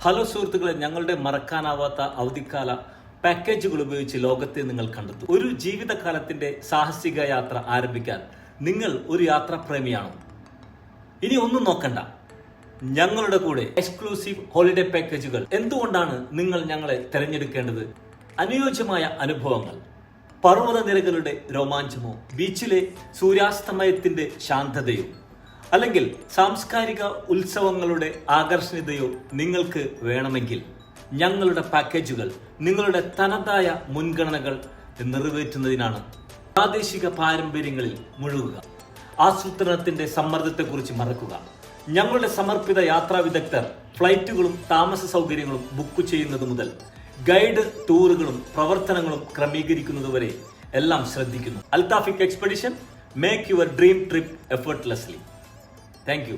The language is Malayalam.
ഹലോ സുഹൃത്തുക്കളെ, ഞങ്ങളുടെ മറക്കാനാവാത്ത അവധിക്കാല പാക്കേജുകൾ ഉപയോഗിച്ച് ലോകത്തെ നിങ്ങൾ കണ്ടെത്തും. ഒരു ജീവിതകാലത്തിന്റെ സാഹസിക യാത്ര ആരംഭിക്കാൻ നിങ്ങൾ ഒരു യാത്രാപ്രേമിയാണോ? ഇനി ഒന്നും നോക്കണ്ട, ഞങ്ങളുടെ കൂടെ എക്സ്ക്ലൂസീവ് ഹോളിഡേ പാക്കേജുകൾ. എന്തുകൊണ്ടാണ് നിങ്ങൾ ഞങ്ങളെ തിരഞ്ഞെടുക്കേണ്ടത്? അനുയോജ്യമായ അനുഭവങ്ങൾ, പർവ്വതനിരകളുടെ രോമാഞ്ചമോ, ബീച്ചിലെ സൂര്യാസ്തമയത്തിന്റെ ശാന്തതയോ, അല്ലെങ്കിൽ സാംസ്കാരിക ഉത്സവങ്ങളുടെ ആകർഷണീയതയോ നിങ്ങൾക്ക് വേണമെങ്കിൽ ഞങ്ങളുടെ പാക്കേജുകൾ നിങ്ങളുടെ തനതായ മുൻഗണനകൾ നിറവേറ്റുന്നതിനാണ്. പ്രാദേശിക പാരമ്പര്യങ്ങളിൽ മുഴുകുക, ആസൂത്രണത്തിന്റെ സമ്മർദ്ദത്തെക്കുറിച്ച് മറക്കുക. ഞങ്ങളുടെ സമർപ്പിത യാത്രാ വിദഗ്ധർ ഫ്ലൈറ്റുകളും താമസ സൗകര്യങ്ങളും ബുക്ക് ചെയ്യുന്നത് മുതൽ ഗൈഡ് ടൂറുകളും പ്രവർത്തനങ്ങളും ക്രമീകരിക്കുന്നതുവരെ എല്ലാം ശ്രദ്ധിക്കുന്നു. Althafic expedition, make your dream trip effortlessly. Thank you.